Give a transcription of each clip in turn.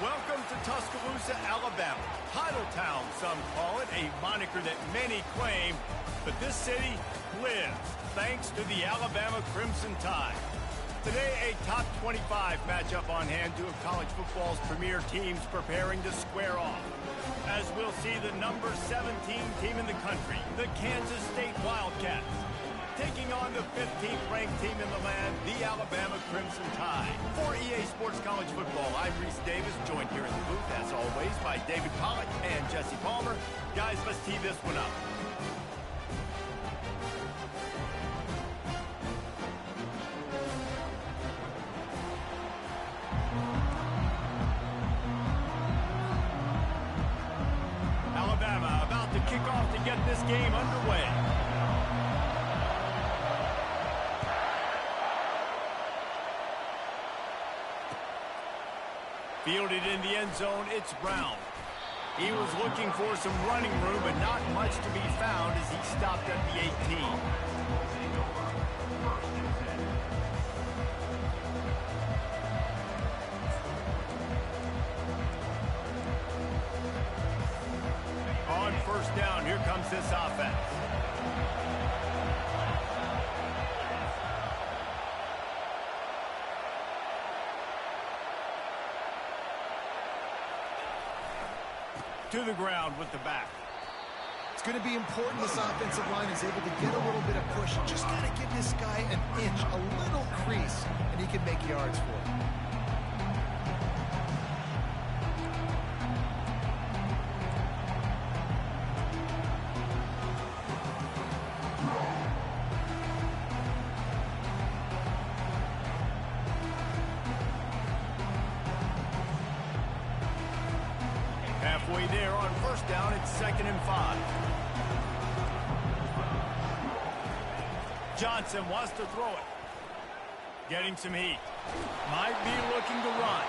Welcome to Tuscaloosa, Alabama. Title Town, some call it, a moniker that many claim. But this city lives thanks to the Alabama Crimson Tide. Today, a top 25 matchup on hand, two of college football's premier teams preparing to square off. As we'll see, the number 17 team in the country, the Kansas State Wildcats, taking on the 15th ranked team in the land, the Alabama Crimson Tide. For EA Sports College Football, I'm Reese Davis, joined here in the booth, as always, by David Pollack and Jesse Palmer. Guys, let's tee this one up. Alabama about to kick off to get this game underway. Fielded in the end zone, it's Brown. He was looking for some running room, but not much to be found as he stopped at the 18. On first down, here comes this offense. To the ground with the back. It's going to be important this offensive line is able to get a little bit of push. Just got to give this guy an inch, a little crease, and he can make yards for it. Halfway there on first down, it's 2nd and 5. Johnson wants to throw it. Getting some heat. Might be looking to run.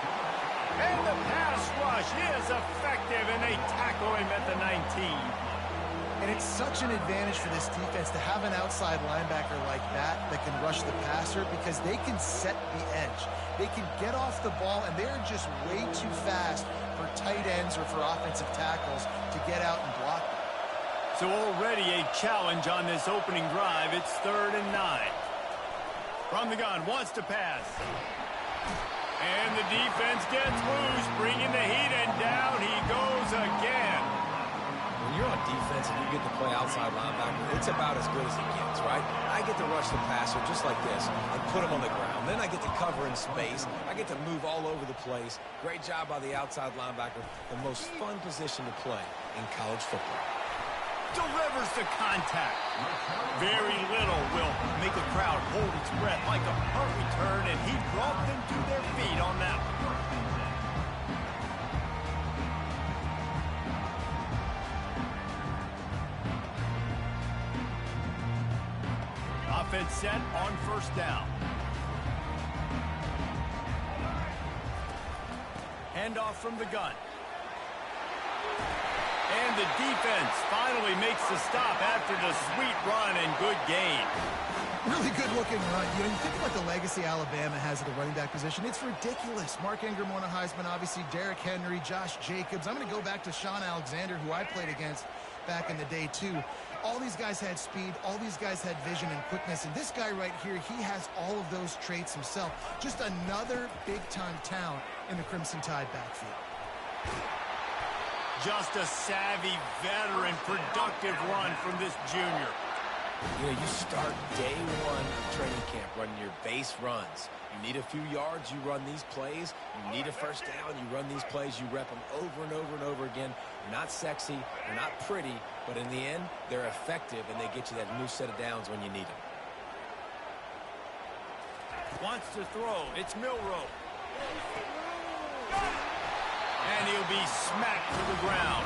And the pass rush is effective, and they tackle him at the 19. And it's such an advantage for this defense to have an outside linebacker like that can rush the passer because they can set the edge. They can get off the ball, and they're just way too fast for tight ends or for offensive tackles to get out and block them. So already a challenge on this opening drive. It's 3rd and 9. From the gun, wants to pass. And the defense gets loose, bringing the heat, and down he goes again. When you're on defense and you get to play outside linebacker, it's about as good as it gets, right? I get to rush the passer just like this and put him on the ground. Then I get to cover in space. I get to move all over the place. Great job by the outside linebacker. The most fun position to play in college football. Delivers the contact. Very little will make a crowd hold its breath like a punt return, and he brought them to their feet on that one. Offense set on first down. Handoff from the gun. And the defense finally makes the stop after the sweet run and good gain. Really good-looking run. You think about the legacy Alabama has at the running back position. It's ridiculous. Mark Ingram won a Heisman, obviously Derrick Henry, Josh Jacobs. I'm going to go back to Sean Alexander, who I played against back in the day, too. All these guys had speed. All these guys had vision and quickness. And this guy right here, he has all of those traits himself. Just another big-time talent in the Crimson Tide backfield. Just a savvy, veteran, productive run from this junior. You know, you start day one training camp running your base runs. You need a few yards, you run these plays. You need a first down, you run these plays. You rep them over and over and over again. They're not sexy, they're not pretty, but in the end, they're effective, and they get you that new set of downs when you need them. Wants to throw. It's Milroe. And he'll be smacked to the ground.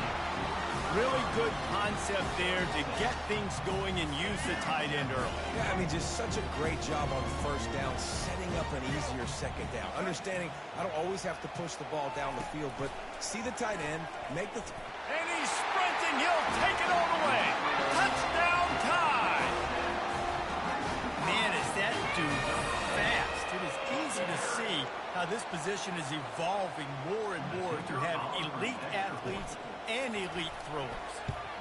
Really good concept there to get things going and use the tight end early. Yeah, I mean, just such a great job on first down, setting up an easier second down. Understanding I don't always have to push the ball down the field, but see the tight end, make the... And he's sprinting. He'll take it all the way. Touchdown, Tide. Man, is that dude fast. It is easy to see This position is evolving more and more to have elite athletes and elite throwers.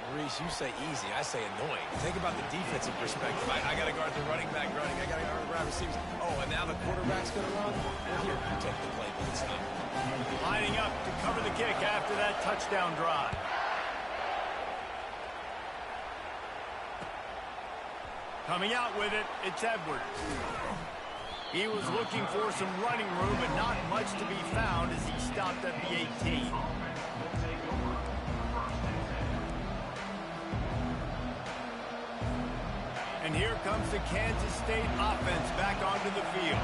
Maurice, you say easy, I say annoying. Think about the defensive perspective. I got to guard the running back running. I got to guard the wide receivers. Oh, and now the quarterback's going to run? Well, here, you take the play, but it's not. Lining up to cover the kick after that touchdown drive. Coming out with it, it's Edwards. He was looking for some running room, but not much to be found as he stopped at the 18. And here comes the Kansas State offense back onto the field.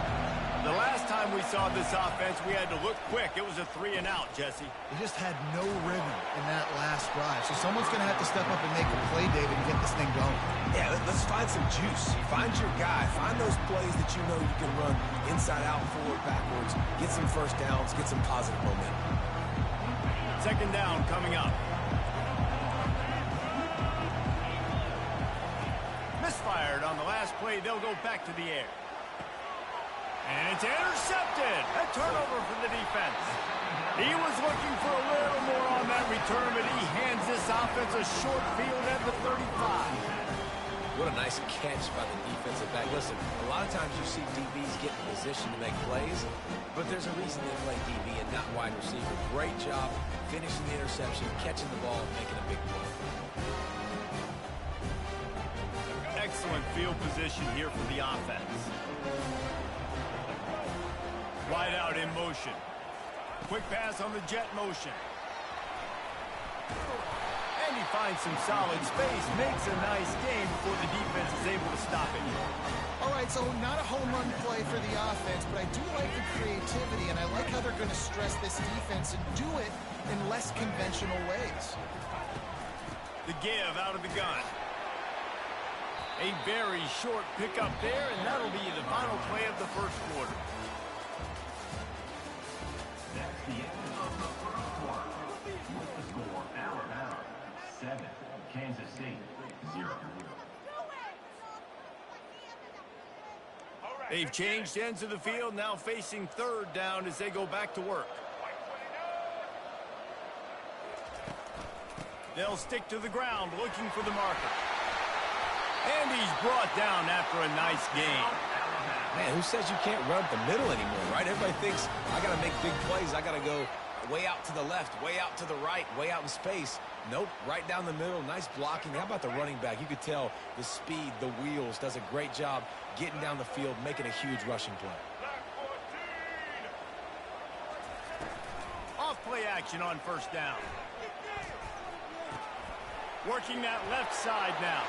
The last time we saw this offense, we had to look quick. It was a 3-and-out, Jesse. They just had no rhythm in that last drive. So someone's going to have to step up and make a play, David, and get this thing going. Yeah, let's find some juice. Find your guy. Find those plays that you know you can run inside out, forward, backwards. Get some first downs. Get some positive momentum. Second down coming up. Misfired on the last play. They'll go back to the air. And it's intercepted. A turnover for the defense. He was looking for a little more on that return, but he hands this offense a short field at the 35. What a nice catch by the defensive back. Listen, a lot of times you see DBs get in position to make plays, but there's a reason they play DB and not wide receiver. Great job finishing the interception, catching the ball, and making a big play. Excellent field position here for the offense. Wide out in motion. Quick pass on the jet motion. And he finds some solid space, makes a nice game before the defense is able to stop it. All right, so not a home run play for the offense, but I do like the creativity, and I like how they're going to stress this defense and do it in less conventional ways. The give out of the gun. A very short pickup there, and that'll be the final play of the first quarter. That's the end of the first quarter. With the score, Alabama 7, Kansas State 0. They've changed ends of the field, now facing third down as they go back to work. They'll stick to the ground looking for the marker. And he's brought down after a nice game. Man, who says you can't run up the middle anymore, right? Everybody thinks, I got to make big plays. I got to go way out to the left, way out to the right, way out in space. Nope, right down the middle. Nice blocking. How about the running back? You could tell the speed, the wheels, does a great job getting down the field, making a huge rushing play. Off play action on first down. Working that left side now.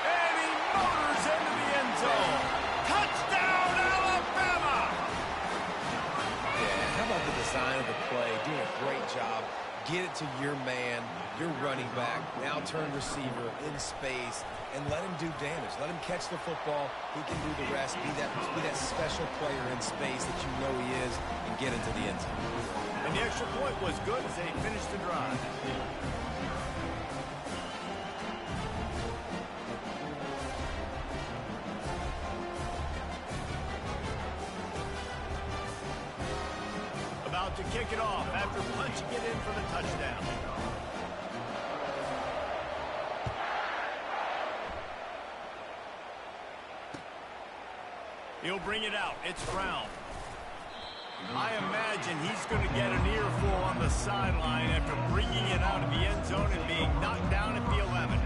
And he motors into the end zone. Touchdown, Alabama! Yeah, how about the design of the play? Doing a great job. Get it to your man, your running back, now turn receiver in space, and let him do damage. Let him catch the football. He can do the rest. Be that special player in space that you know he is, and get into the end zone. And the extra point was good as they finished the drive. About to kick it off after punching it in for the touchdown. He'll bring it out. It's Brown. I imagine he's going to get an earful on the sideline after bringing it out of the end zone and being knocked down at the 11.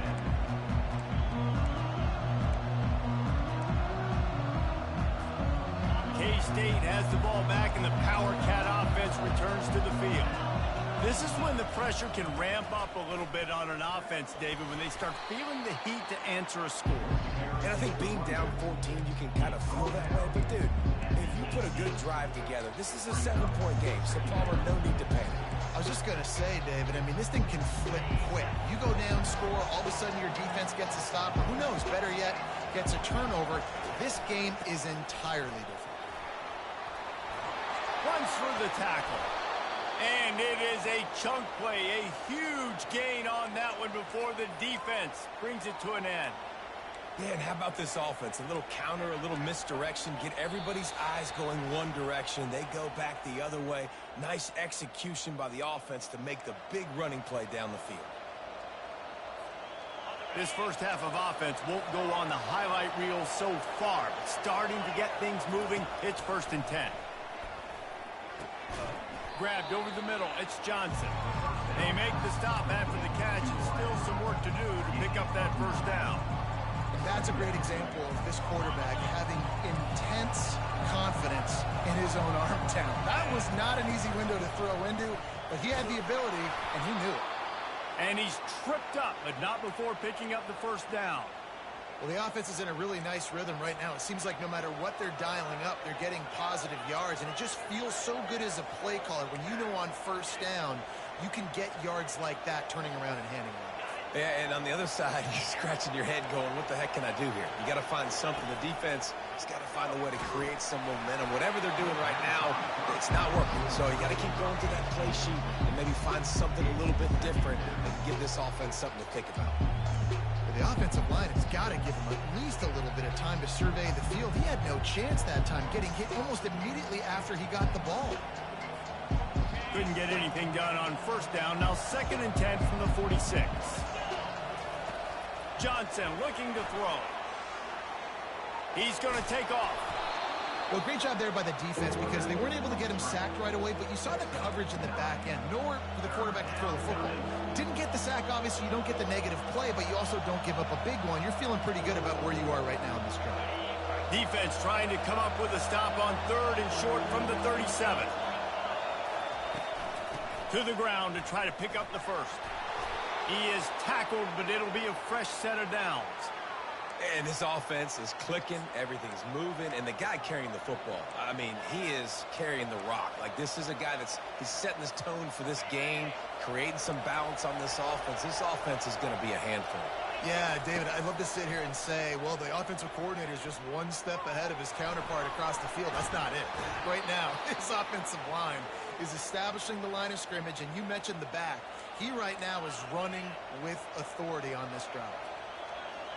K-State has the ball back, and the Power Cat offense returns to the field. This is when the pressure can ramp up a little bit on an offense, David, when they start feeling the heat to answer a score. And I think being down 14, you can kind of feel that way. But, dude, if you put a good drive together, this is a 7-point game. So, Palmer, no need to panic. I was just going to say, David, I mean, this thing can flip quick. You go down, score, all of a sudden your defense gets a stop. Or who knows, better yet, gets a turnover. This game is entirely different. Runs through the tackle. And it is a chunk play, a huge gain on that one before the defense brings it to an end. Yeah, and how about this offense? A little counter, a little misdirection, get everybody's eyes going one direction. They go back the other way. Nice execution by the offense to make the big running play down the field. This first half of offense won't go on the highlight reel so far, but starting to get things moving. It's 1st and 10. Grabbed over the middle. It's Johnson. They make the stop after the catch, and still some work to do to pick up that first down. That's a great example of this quarterback having intense confidence in his own arm talent. That was not an easy window to throw into, but he had the ability, and he knew it. And he's tripped up, but not before picking up the first down. Well, the offense is in a really nice rhythm right now. It seems like no matter what they're dialing up, they're getting positive yards, and it just feels so good as a play caller when you know on first down you can get yards like that turning around and handing it off. Yeah, and on the other side, you're scratching your head going, what the heck can I do here? You got to find something. The defense has got to find a way to create some momentum. Whatever they're doing right now, it's not working. So you got to keep going to that play sheet and maybe find something a little bit different and give this offense something to think about. Well, the offensive line has got to give him at least a little bit of time to survey the field. He had no chance that time, getting hit almost immediately after he got the ball. Couldn't get anything done on first down. Now 2nd and 10 from the 46. Johnson looking to throw. He's going to take off. Well, great job there by the defense because they weren't able to get him sacked right away, but you saw the coverage in the back end. Nowhere for the quarterback to throw the football. Didn't get the sack, obviously. You don't get the negative play, but you also don't give up a big one. You're feeling pretty good about where you are right now in this drive. Defense trying to come up with a stop on 3rd and short from the 37. To the ground to try to pick up the first. He is tackled, but it'll be a fresh set of downs. And this offense is clicking, everything's moving, and the guy carrying the football, I mean, he is carrying the rock. Like, this is a guy he's setting this tone for this game, creating some balance on this offense. This offense is going to be a handful. Yeah, David, I'd love to sit here and say, well, the offensive coordinator is just one step ahead of his counterpart across the field. That's not it. Right now, his offensive line is establishing the line of scrimmage, and you mentioned the back. He right now is running with authority on this drive.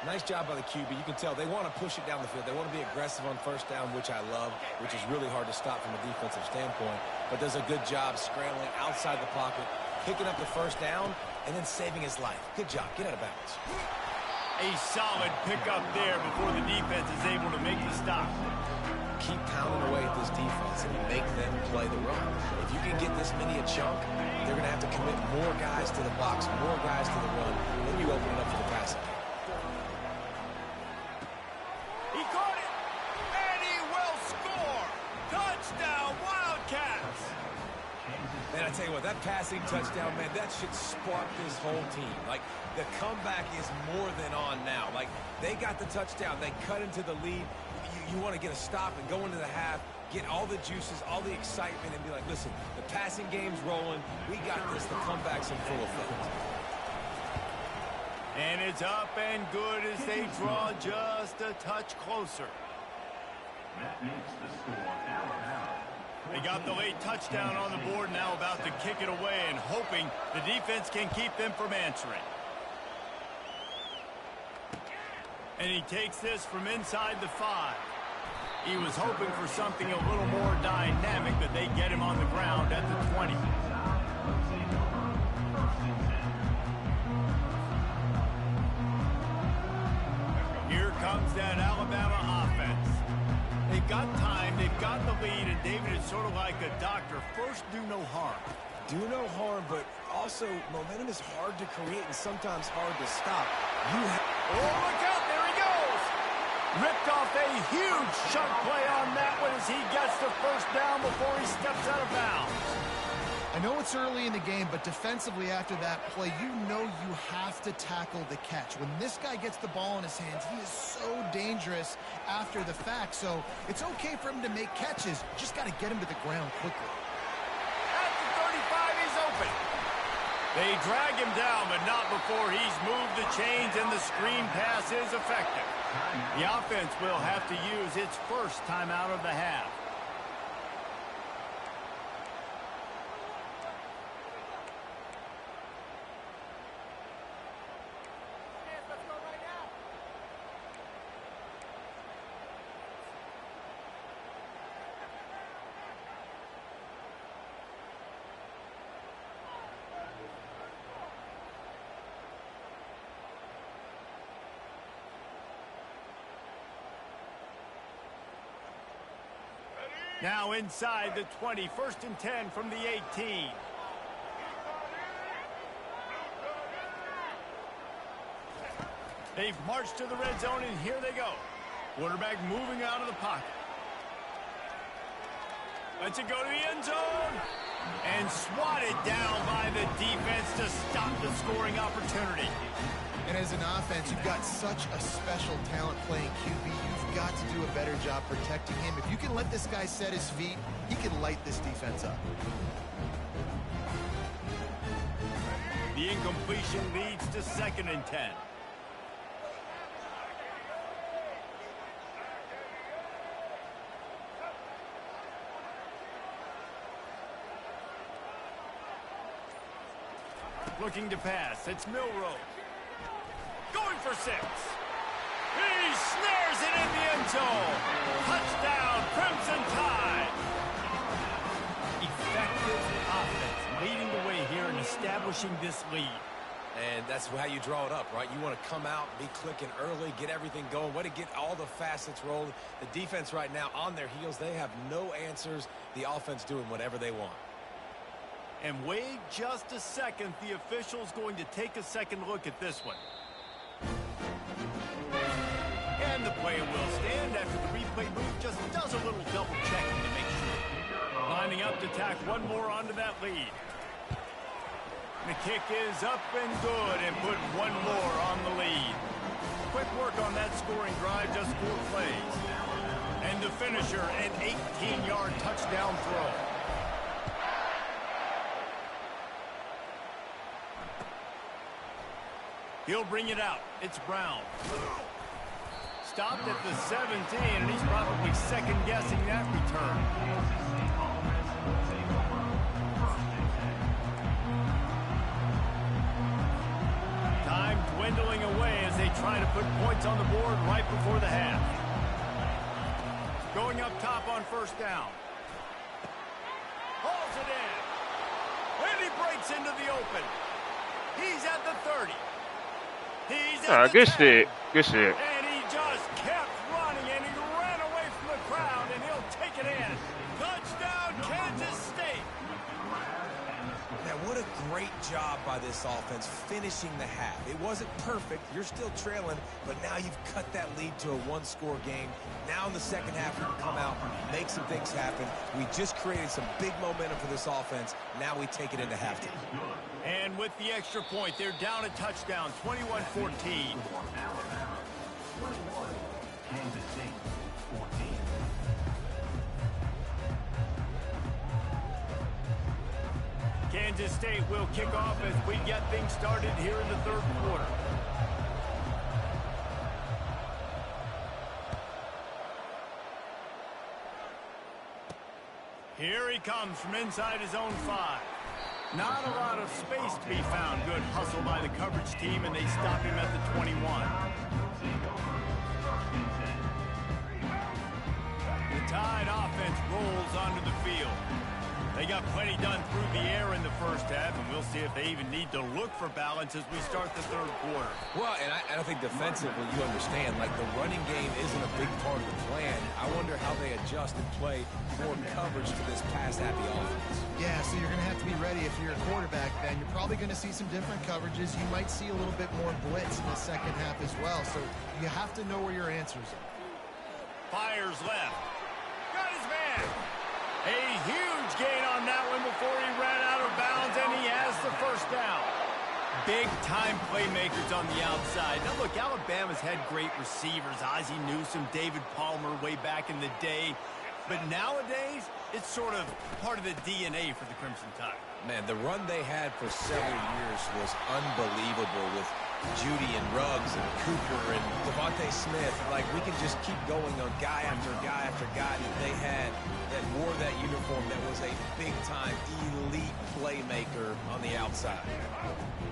Nice job by the QB. You can tell they want to push it down the field. They want to be aggressive on first down, which I love, which is really hard to stop from a defensive standpoint. But does a good job scrambling outside the pocket, picking up the first down, and then saving his life. Good job. Get out of bounds. A solid pickup there before the defense is able to make the stop. Keep pounding away at this defense and make them play the run. If you can get this many a chunk, they're going to have to commit more guys to the box, more guys to the run, and then you open it up for the passing game. He caught it, and he will score. Touchdown, Wildcats. Man, I tell you what, that passing touchdown, man, that should spark this whole team. Like, the comeback is more than on now. Like, they got the touchdown. They cut into the lead. You want to get a stop and go into the half, get all the juices, all the excitement, and be like, listen, the passing game's rolling. We got this. The comeback's in full effect. And it's up and good as they draw just a touch closer. That makes the score Alabama. They got the late touchdown on the board, now about to kick it away and hoping the defense can keep them from answering. And he takes this from inside the 5. He was hoping for something a little more dynamic, but they get him on the ground at the 20. Here comes that Alabama offense. They've got time, they've got the lead, and David is sort of like a doctor. First, do no harm. Do no harm, but also momentum is hard to create and sometimes hard to stop. Oh, look out, there he goes! Ripped off a huge chunk play on that one as he gets the first down before he steps out of bounds. I know it's early in the game, but defensively after that play, you know you have to tackle the catch. When this guy gets the ball in his hands, he is so dangerous after the fact. So it's okay for him to make catches. You just got to get him to the ground quickly. At the 35, he's open. They drag him down, but not before he's moved the chains and the screen pass is effective. The offense will have to use its first timeout of the half. Now inside the 20, 1st and 10 from the 18. They've marched to the red zone, and here they go. Quarterback moving out of the pocket. Lets it go to the end zone. And swatted down by the defense to stop the scoring opportunity. And as an offense, you've got such a special talent playing QB. You've got to do a better job protecting him. If you can let this guy set his feet, he can light this defense up. The incompletion leads to 2nd and 10. Looking to pass. It's Milroe. Going for 6. He snares it in the end zone. Touchdown, Crimson Tide. Effective offense leading the way here and establishing this lead. And that's how you draw it up, right? You want to come out, be clicking early, get everything going, way to get all the facets rolled. The defense right now on their heels, they have no answers. The offense doing whatever they want. And wait just a second. The official's going to take a second look at this one. And the play will stand after the replay booth just does a little double checking to make sure. Lining up to tack one more onto that lead. The kick is up and good and put one more on the lead. Quick work on that scoring drive, just 4 plays. And the finisher, an 18-yard touchdown throw. He'll bring it out. It's Brown. Stopped at the 17, and he's probably second-guessing that return. Time dwindling away as they try to put points on the board right before the half. Going up top on 1st down. Hauls it in. And he breaks into the open. He's at the 30. He's at the 10. Good shit. And he just kept running, and he ran away from the crowd, and he'll take it in. Touchdown, Kansas State. Now, what a great job by this offense finishing the half. It wasn't perfect. You're still trailing, but now you've cut that lead to a 1-score game. Now in the second half, you can come out, make some things happen. We just created some big momentum for this offense. Now we take it into halftime. And with the extra point, they're down a touchdown, 21-14. Kansas State, 14. Kansas State will kick off as we get things started here in the 3rd quarter. Here he comes from inside his own 5. Not a lot of space to be found. Good hustle by the coverage team, and they stop him at the 21. The Tide offense rolls onto the field. They got plenty done through the air in the 1st half, and we'll see if they even need to look for balance as we start the 3rd quarter. Well, and I think defensively, you understand, like the running game isn't a big part of the plan. I wonder how they adjust and play more coverage for this pass-happy offense. Yeah, so you're going to have to be ready if you're a quarterback, Ben. You're probably going to see some different coverages. You might see a little bit more blitz in the 2nd half as well, so you have to know where your answers are. Fires left. Got his man. A huge gain on that one before he ran out of bounds, and he has the 1st down. Big-time playmakers on the outside. Now, look, Alabama's had great receivers. Ozzie Newsome, David Palmer way back in the day. But nowadays, it's sort of part of the DNA for the Crimson Tide. Man, the run they had for several years was unbelievable with Judy and Ruggs and Cooper and Devontae Smith. Like, we can just keep going on guy after guy after guy that they had that wore that uniform that was a big-time elite playmaker on the outside.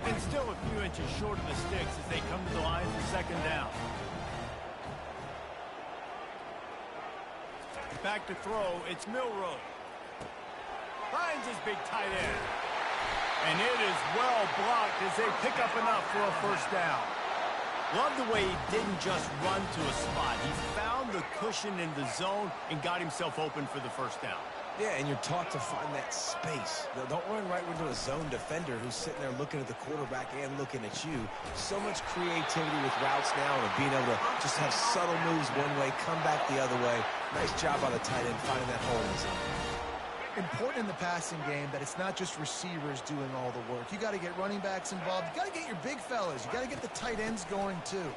And still a few inches short of the sticks as they come to the line for 2nd down. Back to throw, it's Milroe. Finds his big tight end. And it is well blocked as they pick up enough for a 1st down. Love the way he didn't just run to a spot. He found the cushion in the zone and got himself open for the first down. Yeah, and you're taught to find that space. Now, don't run right into a zone defender who's sitting there looking at the quarterback and looking at you. So much creativity with routes now and being able to just have subtle moves one way, come back the other way. Nice job by the tight end finding that hole in the zone. Important in the passing game that it's not just receivers doing all the work. You got to get running backs involved. You got to get your big fellas. You got to get the tight ends going too.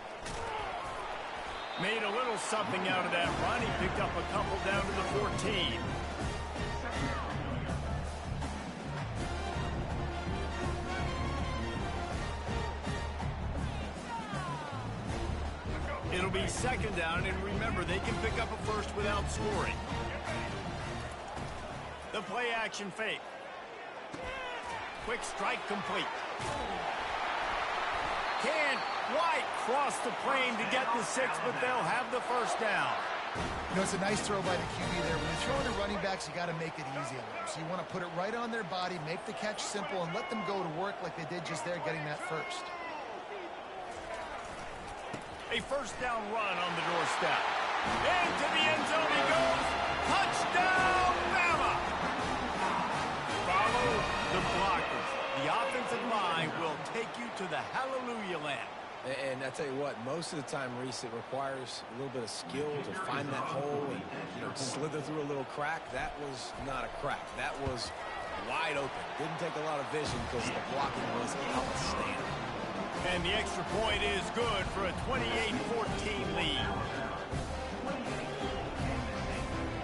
Made a little something out of that run. He picked up a couple down to the 14. It'll be second down, and remember, they can pick up a first without scoring. The play action fake. Quick strike complete. Can't quite cross the plane to get the 6, but they'll have the first down. You know, it's a nice throw by the QB there. When you're throwing to running backs, you got to make it easy on them. So you want to put it right on their body, make the catch simple, and let them go to work like they did just there, getting that first. A first down run on the doorstep. Into the end zone he goes. Touchdown, Bama! Follow the blockers. The offensive line will take you to the hallelujah land. And I tell you what, most of the time, Reese, it requires a little bit of skill to find that hole and slither through a little crack. That was not a crack. That was wide open. Didn't take a lot of vision because the blocking was outstanding. And the extra point is good for a 28-14 lead.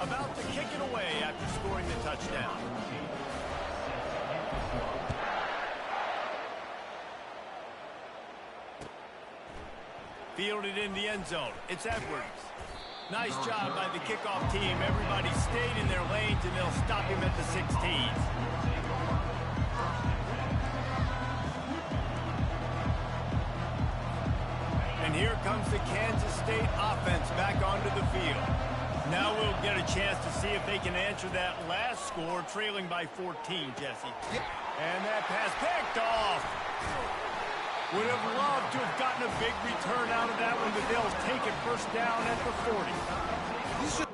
About to kick it away after scoring the touchdown. Fielded in the end zone. It's Edwards. Nice job by the kickoff team. Everybody stayed in their lanes, and they'll stop him at the 16. And here comes the Kansas State offense back onto the field. Now we'll get a chance to see if they can answer that last score, trailing by 14, Jesse. Yep. And that pass picked off. Would have loved to have gotten a big return out of that one, but they'll take it first down at the 40.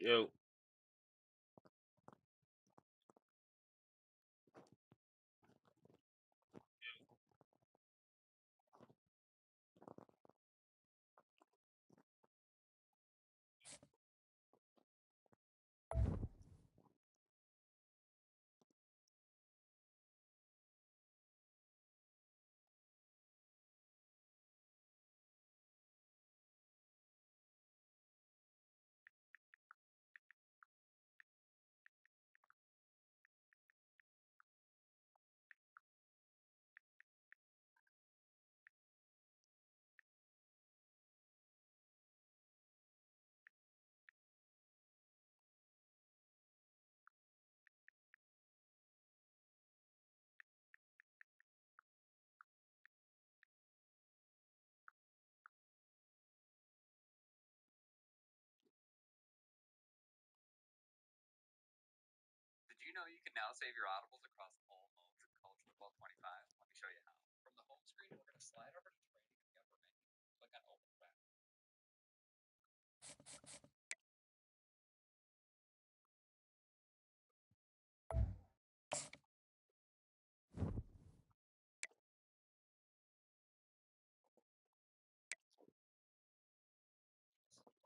Yo, Did you know you can now save your audibles across all modes in College Football 25? Let me show you how. From the home screen, we're going to slide over to training in the upper menu. Click on open back.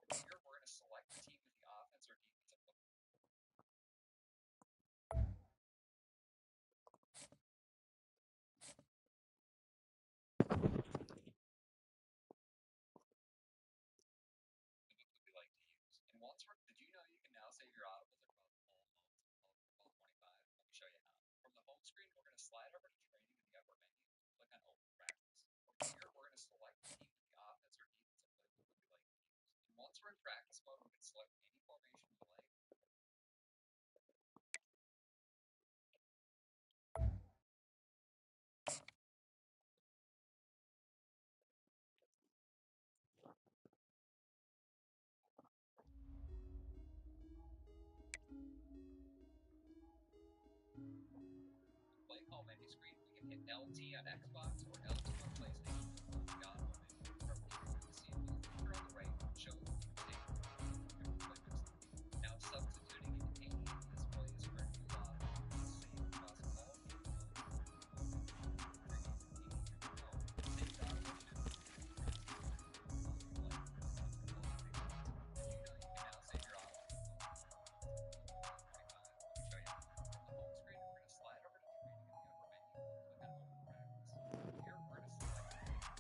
Over here, we're going to select the team with the offense or defensive football. We like to use. And once we're, did you know you can now save your audibles across all modes in College Football 25? Let me show you how. From the home screen, we're going to slide over to training in the upper menu. Click on open practice. Over here, we're going to select the team with the offense or defensive playbook we like to use. And once we're in practice mode, we can select any formation we like. Play call menu screen, we can hit LT on Xbox or L2 on PlayStation to pull the audio menu. From here, you can see a little feature on the right that shows the different playbooks. Now substituting into any of these plays for a new audio is the same across all game modes. Saved audio should be there. You know you can now save your audio. Let me show you. From the home screen, we're going to slide over to training in the upper menu. Click on open practice. Here, we're going to select the team with the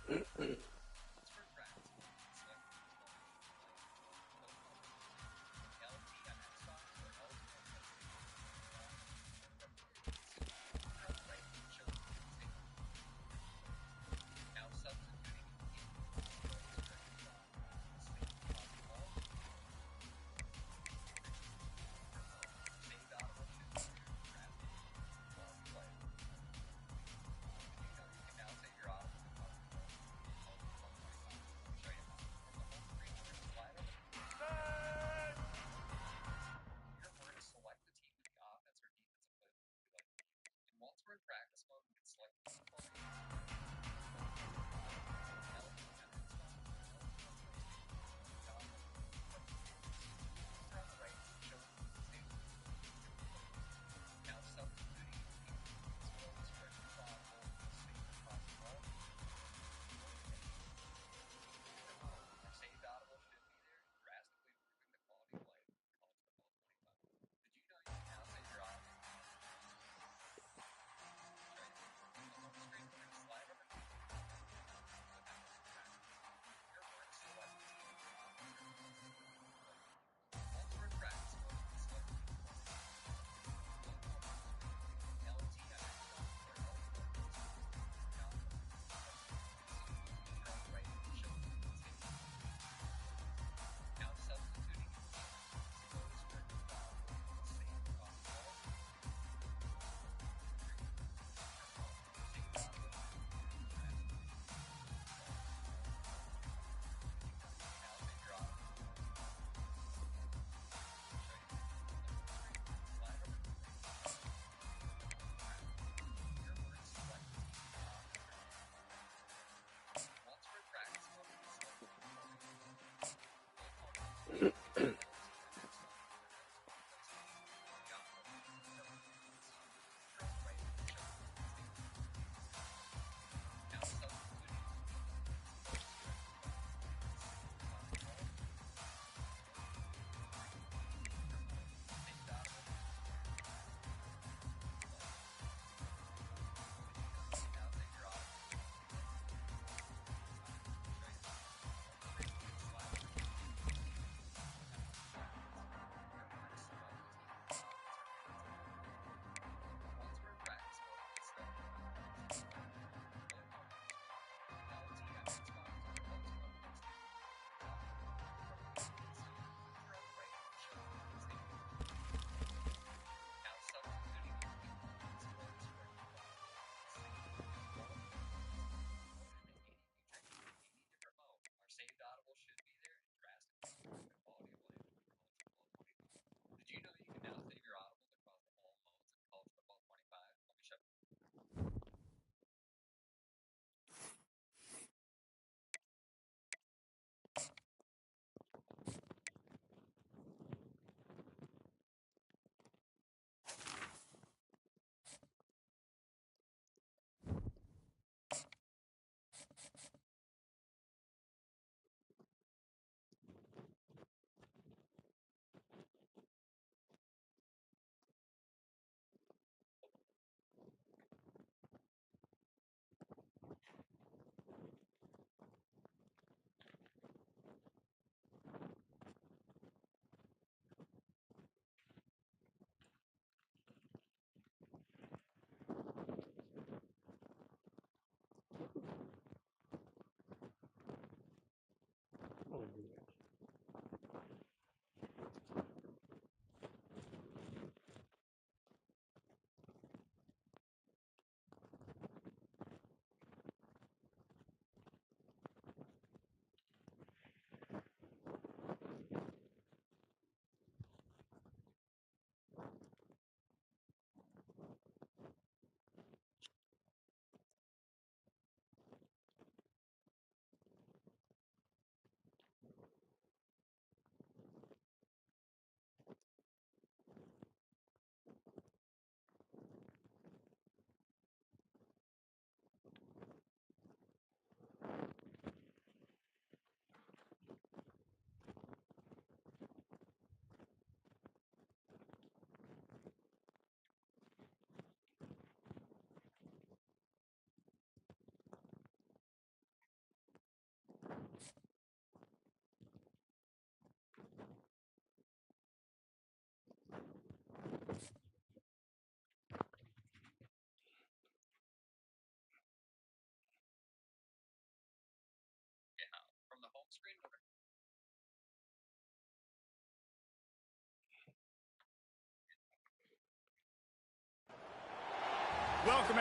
Oxford practice mode is selected as well. LT on Xbox or LT on PlayStation. Right shows the state. Now substituting in the state possible. Saved audible should be there. Drafted. Quality play. Did you know you can now save your audible to possible? Show you how. From the home screen, we're going to slide over. We're going to select the team with the offense or defensive playbook we'd like to use. And once we're in practice mode, we can select the formation. Now substituting as well as for audible, save possible. Our saved audible should be there, drastically improving the quality of life in college football 25. Did you know you can now save your audible? On the home screen, we're going to slide over. Your work select the team with the offense or defensive play. Once we're in practice mode, we select the team. LT on Xbox or LT on right shows the state. Now substituting in the suppose for save possible. Save audible now save your audible. Slide over. Your work select the team with the offense or defense. Once we're in practice mode, we select the now substituting saved audible. Now save your audible. Once we're in practice mode, we select LT on Xbox or LT on now substituting different mode. Our saved audible should be there and drastically improving the quality of life in college football 25. Did you know you can now save your audibles across all modes in college football 25? Let me show you.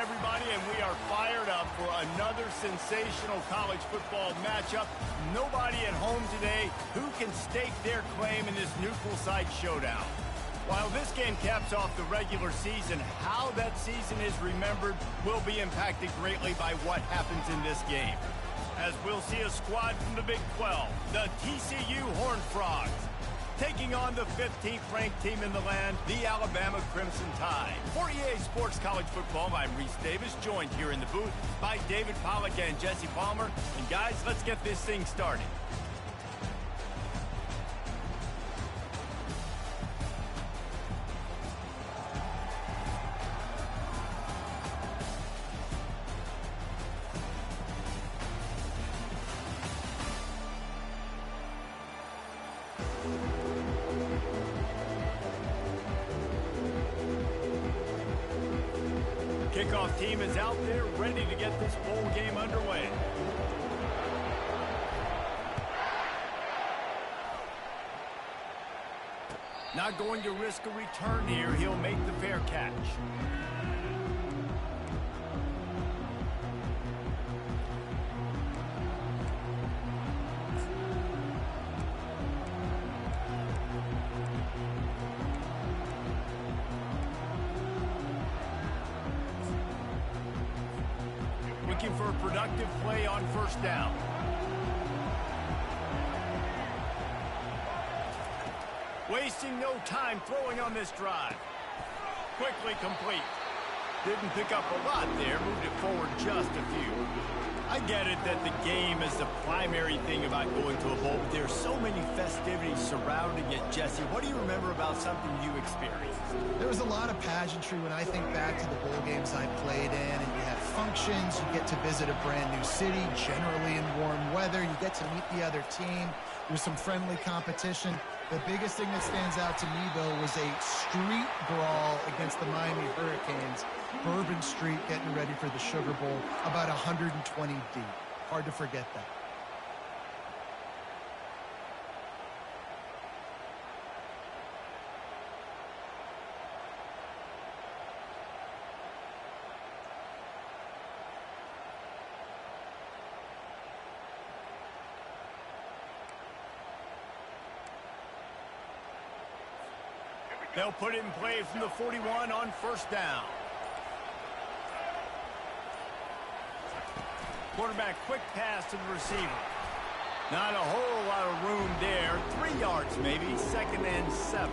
everybody, and we are fired up for another sensational college football matchup. Nobody at home today who can stake their claim in this neutral site showdown. While this game caps off the regular season, how that season is remembered will be impacted greatly by what happens in this game. As we'll see a squad from the Big 12, the TCU Horned Frogs, taking on the 15th ranked team in the land, the Alabama Crimson Tide. For EA Sports College Football, I'm Reese Davis, joined here in the booth by David Pollack and Jesse Palmer. And guys, let's get this thing started. Kickoff team is out there ready to get this bowl game underway. Not going to risk a return here. He'll make the fair catch. Looking for a productive play on first down. Wasting no time throwing on this drive. Quickly complete. Didn't pick up a lot there, moved it forward just a few. I get it that the game is the primary thing about going to a bowl, but there's so many festivities surrounding it. Jesse, what do you remember about something you experienced? There was a lot of pageantry when I think back to the bowl games I played in, and you have functions, you get to visit a brand new city, generally in warm weather, you get to meet the other team, there's some friendly competition. The biggest thing that stands out to me, though, was a street brawl against the Miami Hurricanes. Bourbon Street getting ready for the Sugar Bowl, about 120 deep. Hard to forget that. They'll put it in play from the 41 on first down. Quarterback quick pass to the receiver. Not a whole lot of room there. 3 yards maybe, 2nd and 7.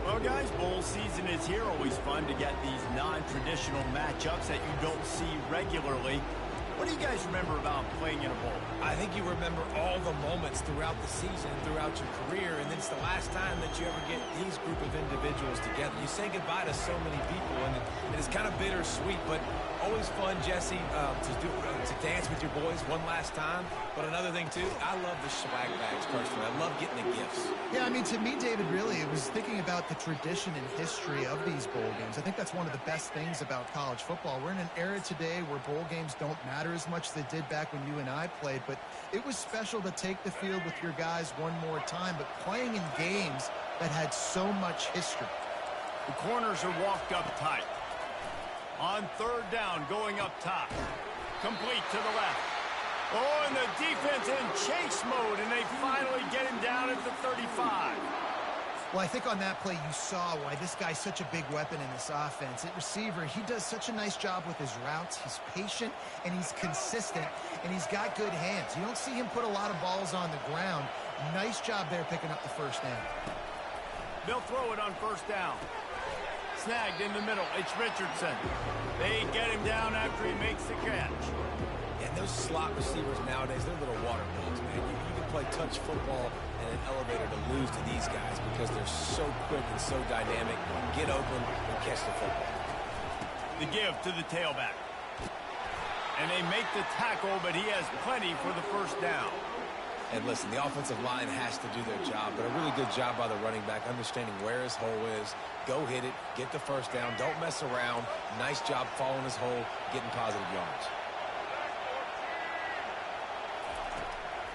Well, guys, bowl season is here. Always fun to get these non-traditional matchups that you don't see regularly. What do you guys remember about playing in a bowl? I think you remember all the moments throughout the season, throughout your career, and it's the last time that you ever get these group of individuals together. You say goodbye to so many people, and it's kind of bittersweet, but always fun, Jesse, to dance with your boys one last time. But another thing, too, I love the swag bags, personally. I love getting the gifts. Yeah, I mean, to me, David, really, it was thinking about the tradition and history of these bowl games. I think that's one of the best things about college football. We're in an era today where bowl games don't matter as much as they did back when you and I played, but it was special to take the field with your guys one more time, but playing in games that had so much history. The corners are walked up tight. On third down, going up top. Complete to the left. Oh, and the defense in chase mode, and they finally get him down at the 35. Well, I think on that play you saw why this guy's such a big weapon in this offense. At receiver, he does such a nice job with his routes. He's patient, and he's consistent, and he's got good hands. You don't see him put a lot of balls on the ground. Nice job there picking up the first down. They'll throw it on first down. Snagged in the middle. It's Richardson. They get him down after he makes the catch. And those slot receivers nowadays, they're little water bugs, man. You can play touch football in an elevator to lose to these guys because they're so quick and so dynamic. Get open and catch the football. The give to the tailback. And they make the tackle, but he has plenty for the first down. And listen, the offensive line has to do their job, but a really good job by the running back, understanding where his hole is. Go hit it, get the first down, don't mess around. Nice job following his hole, getting positive yards.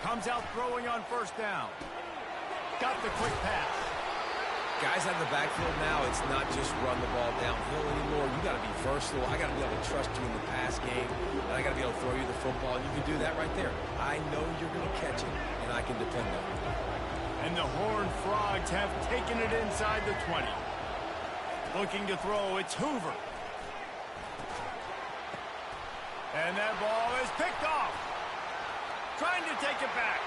Comes out throwing on first down. Got the quick pass. Guys out of the backfield now, it's not just run the ball downhill anymore. You got to be versatile. I got to be able to trust you in the pass game, and I got to be able to throw you the football, and you can do that right there. I know you're going to catch it, and I can depend on it. And the Horned Frogs have taken it inside the 20. Looking to throw, it's Hoover. And that ball is picked off. Trying to take it back.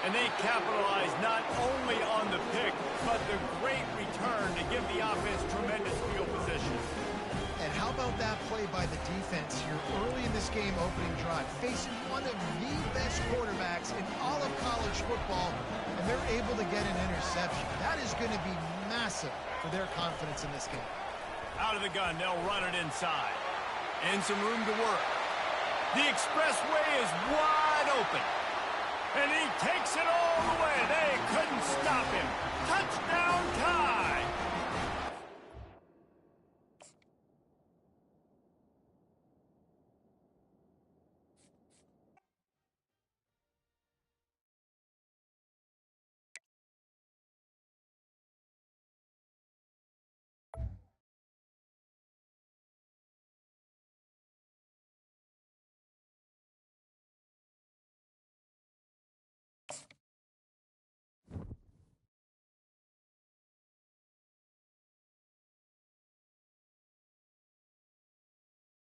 And they capitalize not only on the pick, but the great return to give the offense tremendous field position. And how about that play by the defense here early in this game opening drive, facing one of the best quarterbacks in all of college football, and they're able to get an interception. That is going to be massive for their confidence in this game. Out of the gun, they'll run it inside. And some room to work. The expressway is wide open. And he takes it all the way. They couldn't stop him. Touchdown tie.